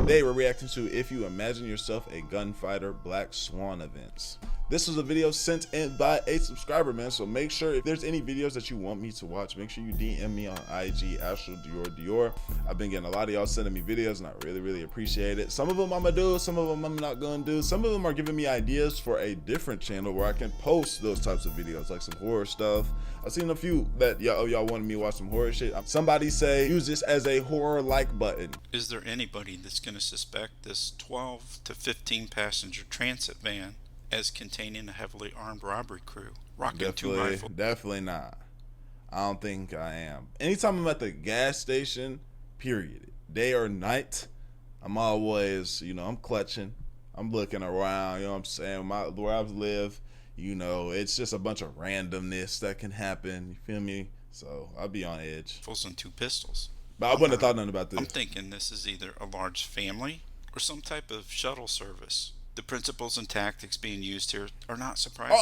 Today we're reacting to If You Imagine Yourself a Gunfighter Black Swan events. This was a video sent in by a subscriber, man, so make sure if there's any videos that you want me to watch, make sure you DM me on IG, Astral, Dior. I've been getting a lot of y'all sending me videos and I really appreciate it. Some of them I'm gonna do, some of them I'm not gonna do. Some of them are giving me ideas for a different channel where I can post those types of videos, like some horror stuff. I've seen a few that y'all wanted me to watch some horror shit. Somebody say use this as a horror like button. Is there anybody that's going to suspect this 12 to 15 passenger transit van as containing a heavily armed robbery crew rocking two rifles? Definitely not. I don't think I am. Anytime I'm at the gas station, period, day or night, I'm always, I'm clutching. I'm looking around, you know what I'm saying? Where I live, it's just a bunch of randomness that can happen. You feel me? So I'll be on edge. Full and two pistols. But I wouldn't have thought nothing about this. I'm thinking this is either a large family or some type of shuttle service. The principles and tactics being used here are not surprising.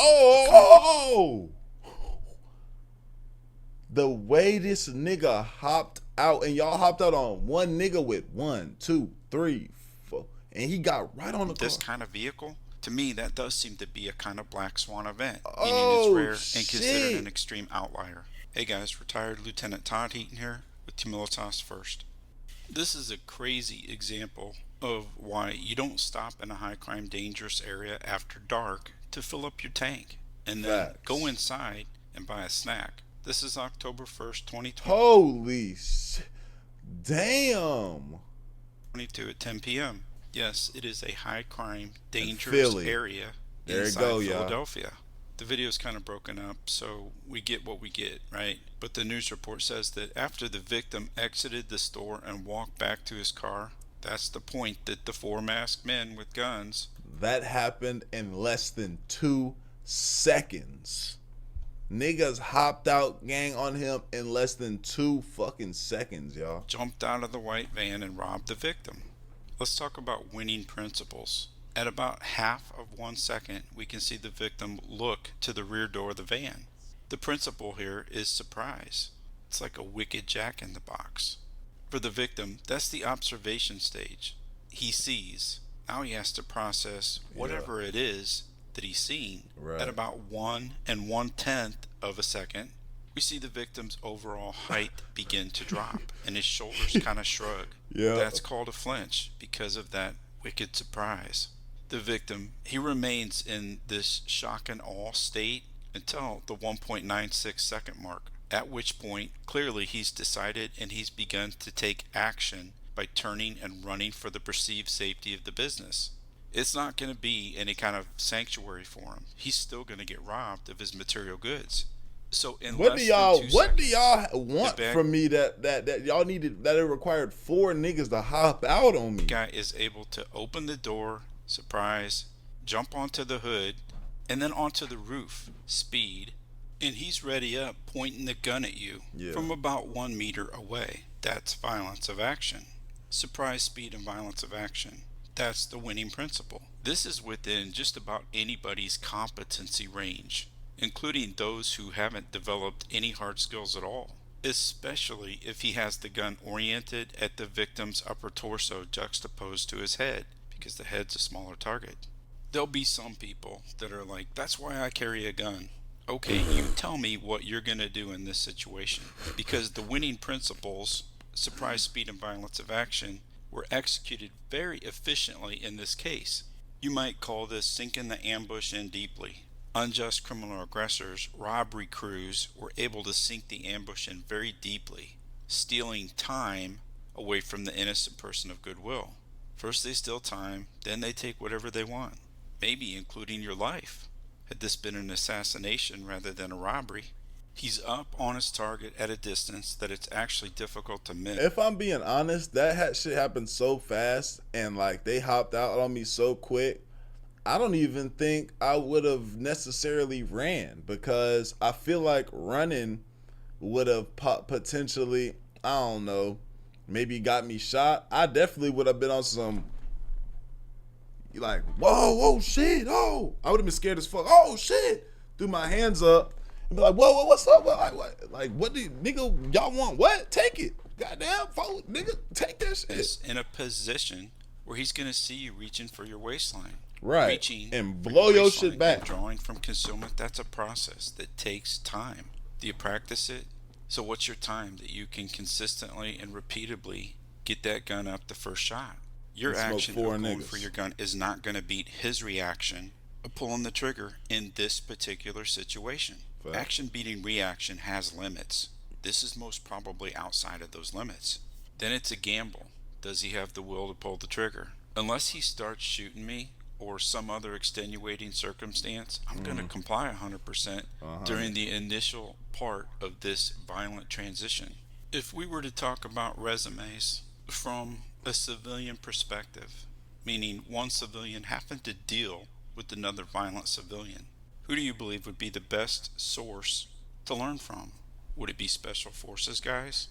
The way this nigga hopped out, and y'all hopped out on one nigga with 1, 2, 3, 4, and he got right on the car. This kind of vehicle, to me, that does seem to be a kind of black swan event, meaning it's rare and considered an extreme outlier. Hey guys, retired Lieutenant Todd Heaton here with Humilitas First. This is a crazy example of why you don't stop in a high crime dangerous area after dark to fill up your tank and then go inside and buy a snack. This is October 1st, 2020. Holy damn. 22 at 10 p.m. Yes, it is a high crime dangerous area inside Philadelphia. The video is kind of broken up, so we get what we get, right? But the news report says that after the victim exited the store and walked back to his car, that's the point that the 4 masked men with guns. That happened in less than 2 seconds. Niggas hopped out, gang on him in less than 2 fucking seconds, y'all. Jumped out of the white van and robbed the victim. Let's talk about winning principles. At about half of 1 second, we can see the victim look to the rear door of the van. The principle here is surprise. It's like a wicked Jack in the Box. For the victim, that's the observation stage. He sees. Now he has to process whatever it is that he's seeing. At about 1 1/10 of a second, we see the victim's overall height begin to drop and his shoulders kind of shrug. That's called a flinch because of that wicked surprise. The victim, he remains in this shock and awe state until the 1.96 second mark, at which point clearly he's decided and he's begun to take action by turning and running for the perceived safety of the business. It's not going to be any kind of sanctuary for him. He's still going to get robbed of his material goods. So in what do y'all want from me that y'all needed, that it required 4 niggas to hop out on me? The guy is able to open the door, surprise, jump onto the hood, and then onto the roof, speed, and he's ready up, pointing the gun at you from about 1 meter away. That's violence of action. Surprise, speed, and violence of action. That's the winning principle. This is within just about anybody's competency range, including those who haven't developed any hard skills at all, especially if he has the gun oriented at the victim's upper torso juxtaposed to his head, because the head's a smaller target. There'll be some people that are like, that's why I carry a gun. Okay, you tell me what you're going to do in this situation, because the winning principles, surprise, speed, and violence of action, were executed very efficiently in this case. You might call this sinking the ambush in deeply. Unjust criminal aggressors, robbery crews were able to sink the ambush in very deeply, stealing time away from the innocent person of goodwill. First they steal time, then they take whatever they want, maybe including your life. Had this been an assassination rather than a robbery, he's up on his target at a distance that it's actually difficult to miss. If I'm being honest, that shit happened so fast and like they hopped out on me so quick, I don't even think I would have necessarily ran, because I feel like running would have potentially, I don't know, maybe got me shot. I definitely would have been on some like, whoa, shit, oh. I would have been scared as fuck. Oh, shit. Threw my hands up and be like, whoa, what's up? What do you, nigga, y'all want what? Take it. Goddamn, nigga, take that shit. Is in a position where he's going to see you reaching for your waistline. Right. Reaching And for blow your shit waistline back. and drawing from concealment, that's a process that takes time. Do you practice it? So what's your time that you can consistently and repeatedly get that gun up the first shot? Your action of going for your gun is not going to beat his reaction of pulling the trigger in this particular situation. Fact. Action beating reaction has limits. This is most probably outside of those limits. Then it's a gamble. Does he have the will to pull the trigger? Unless he starts shooting me or some other extenuating circumstance, I'm going to comply 100% during the initial part of this violent transition. If we were to talk about resumes from a civilian perspective, meaning one civilian happened to deal with another violent civilian, who do you believe would be the best source to learn from? Would it be Special Forces guys?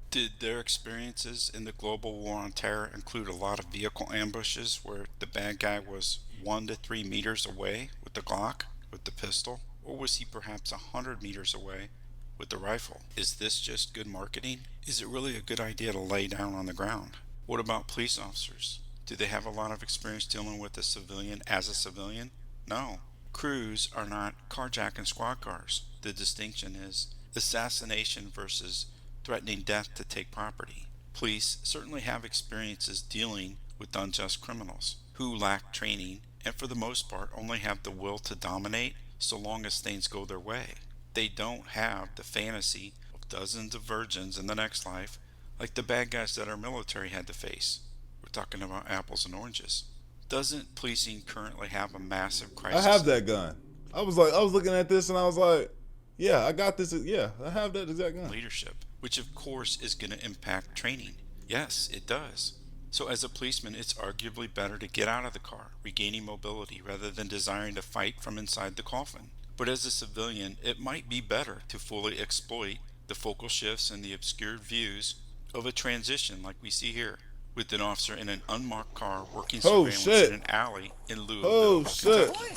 Did their experiences in the global war on terror include a lot of vehicle ambushes where the bad guy was 1 to 3 meters away with the Glock, with the pistol? Or was he perhaps 100 meters away with the rifle? Is this just good marketing? Is it really a good idea to lay down on the ground? What about police officers? Do they have a lot of experience dealing with a civilian as a civilian? No. Crews are not carjacking squad cars. The distinction is assassination versus threatening death to take property. Police certainly have experiences dealing with unjust criminals who lack training and for the most part only have the will to dominate so long as things go their way. They don't have the fantasy of dozens of virgins in the next life like the bad guys that our military had to face. We're talking about apples and oranges. Doesn't policing currently have a massive crisis? I have that gun. I was looking at this and I was like, yeah, I got this. Yeah, I have that exact gun. Leadership, which of course is going to impact training. Yes, it does. So as a policeman, it's arguably better to get out of the car, regaining mobility, rather than desiring to fight from inside the coffin. But as a civilian, it might be better to fully exploit the focal shifts and the obscured views of a transition like we see here, with an officer in an unmarked car working surveillance in an alley in Louisville, Kentucky.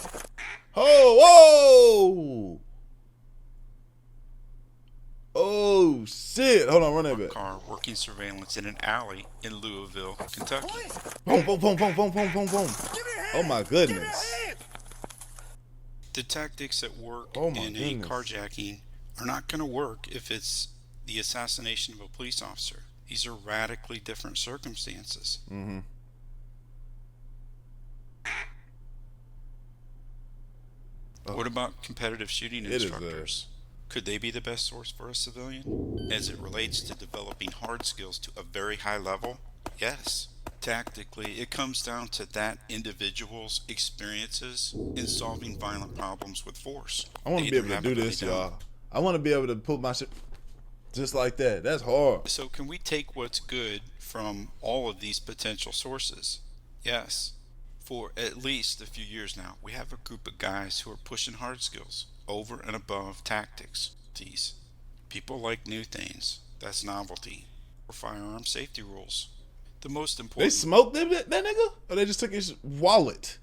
Whoa! Oh shit! Hold on, run that back. Car working surveillance in an alley in Louisville, Kentucky. Boom, boom, boom, boom, boom, boom, boom, boom. Oh my goodness. The tactics at work in a carjacking are not going to work if it's the assassination of a police officer. These are radically different circumstances. What about competitive shooting instructors? Could they be the best source for a civilian as it relates to developing hard skills to a very high level? Yes. Tactically, it comes down to that individual's experiences in solving violent problems with force. I want to be able to do this, y'all. I want to be able to pull my shit just like that. That's hard. So can we take what's good from all of these potential sources? Yes. For at least a few years now, we have a group of guys who are pushing hard skills over and above tactics. These people like new things. That's novelty. Or firearm safety rules. The most important. They smoked that nigga? Or they just took his wallet?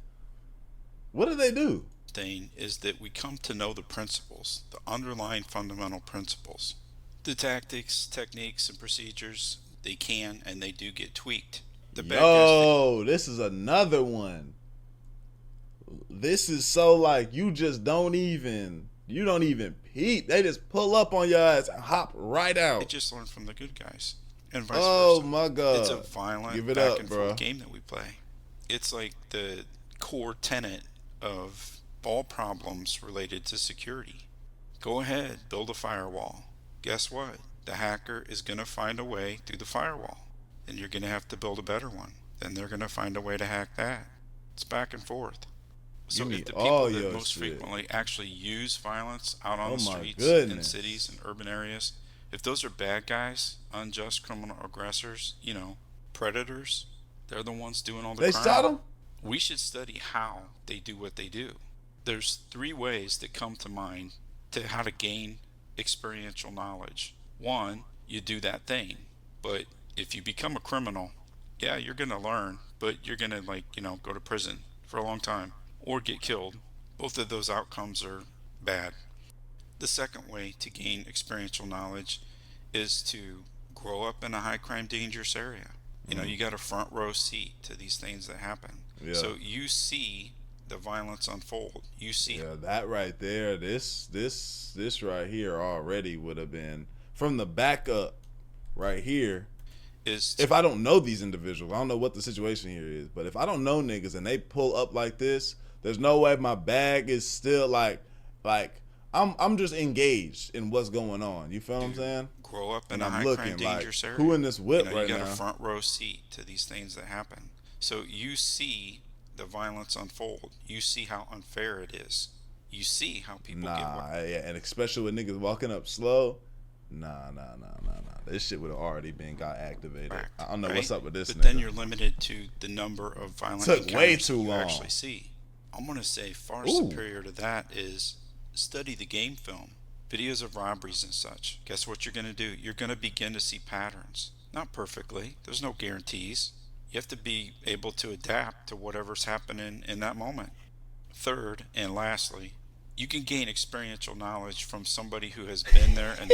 What did they do? Thing is that we come to know the principles, the underlying fundamental principles. The tactics, techniques, and procedures, they can and they do get tweaked. This is another one. This is so like you don't even peep. They just pull up on your ass and hop right out. They just learn from the good guys. And vice versa. Oh my God. It's a violent back and forth game that we play. It's like the core tenet of all problems related to security. Go ahead, build a firewall. Guess what? The hacker is going to find a way through the firewall. And you're going to have to build a better one. Then they're going to find a way to hack that. It's back and forth. So if the people that most frequently actually use violence out on the streets in cities and urban areas, if those are bad guys, unjust criminal aggressors, predators, they're the ones doing all the crime. They shot them? We should study how they do what they do. There's 3 ways that come to mind to how to gain experiential knowledge. 1, you do that thing. But if you become a criminal, yeah, you're going to learn, but you're going to go to prison for a long time or get killed. Both of those outcomes are bad. The second way to gain experiential knowledge is to grow up in a high crime dangerous area. You know, you got a front row seat to these things that happen. Yeah. So you see the violence unfold. You see. Yeah, that right there. This right here already would have been from the back up. Right here. If I don't know these individuals, I don't know what the situation here is. But if I don't know niggas and they pull up like this, there's no way my bag is still like I'm just engaged in what's going on. You feel what I'm saying? Grow up in a high crime dangerous area. Who in this whip right now? You got a front row seat to these things that happen. So you see the violence unfold. You see how unfair it is. You see how people get yeah, and especially with niggas walking up slow. Nah. This shit would have already got activated. I don't know what's up with this. But then you're limited to the number of violent encounters way too long. You actually see. I'm gonna say far superior to that is study the game film, videos of robberies and such. Guess what you're gonna do? You're gonna begin to see patterns. Not perfectly. There's no guarantees. You have to be able to adapt to whatever's happening in that moment. Third and lastly, you can gain experiential knowledge from somebody who has been there and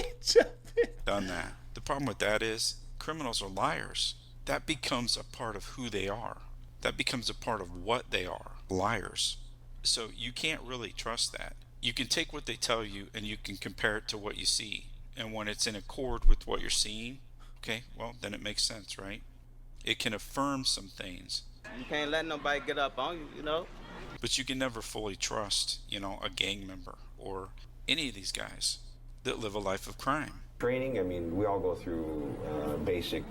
done that. The problem with that is criminals are liars. That becomes a part of who they are. That becomes a part of what they are, liars. So you can't really trust that. You can take what they tell you and you can compare it to what you see. And when it's in accord with what you're seeing, okay, well, then it makes sense, right? It can affirm some things. You can't let nobody get up on you, you know? But you can never fully trust, you know, a gang member or any of these guys that live a life of crime. Training, I mean, we all go through basic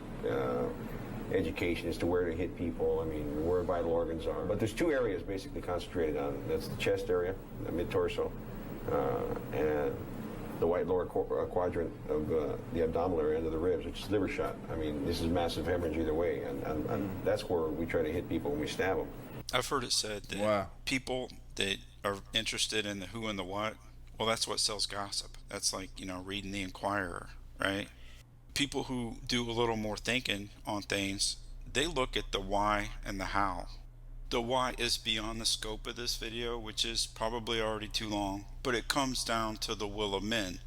education as to where to hit people, I mean, where vital organs are. But there's two areas basically concentrated on. That's the chest area, the mid-torso, and the white lower quadrant of the abdominal area under the ribs, which is liver shot. I mean, this is massive hemorrhage either way, and that's where we try to hit people when we stab them. I've heard it said that people that are interested in the who and the what, well, that's what sells gossip. That's like, you know, reading the Inquirer, right? People who do a little more thinking on things, they look at the why and the how. The why is beyond the scope of this video, which is probably already too long, but it comes down to the will of men.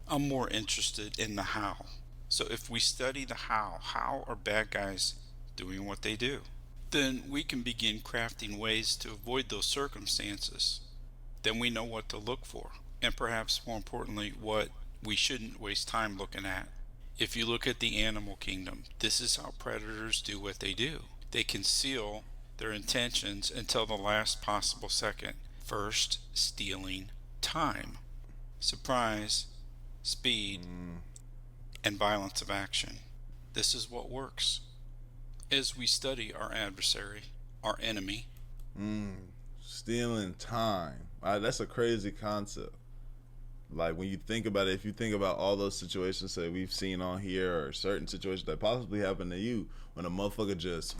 I'm more interested in the how. So if we study the how are bad guys doing what they do? Then we can begin crafting ways to avoid those circumstances. Then we know what to look for, and perhaps more importantly, what we shouldn't waste time looking at. If you look at the animal kingdom, this is how predators do what they do. They conceal their intentions until the last possible second. First, stealing time. Surprise, speed, and violence of action. This is what works. As we study our adversary, our enemy. Stealing time. That's a crazy concept. Like when you think about it, if you think about all those situations that we've seen on here, or certain situations that possibly happen to you, when a motherfucker just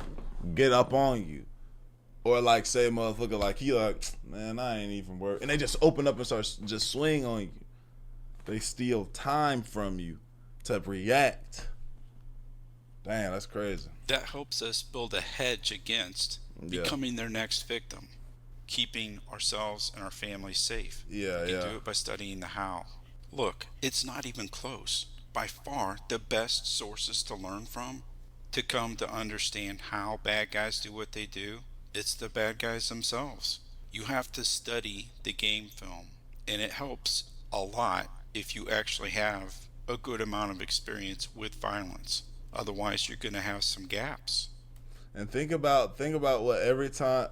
get up on you, or like say a motherfucker like he like, man, I ain't even worried, and they just open up and start just swing on you. They steal time from you to react. Damn, that's crazy. That helps us build a hedge against becoming their next victim, keeping ourselves and our families safe. We can do it by studying the how. Look, it's not even close. By far, the best sources to learn from, to come to understand how bad guys do what they do, it's the bad guys themselves. You have to study the game film, and it helps a lot if you actually have a good amount of experience with violence. Otherwise, you're going to have some gaps. And think about what every time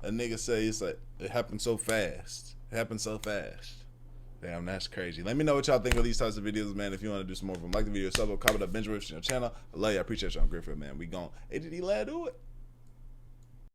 a nigga say, it's like, it happened so fast. It happened so fast. Damn, that's crazy. Let me know what y'all think of these types of videos, man. If you want to do some more of them, like the video, sub up, comment up, binge review on your channel. I love you. I appreciate y'all. I'm grateful, man. We gone. ADD, lad, do it.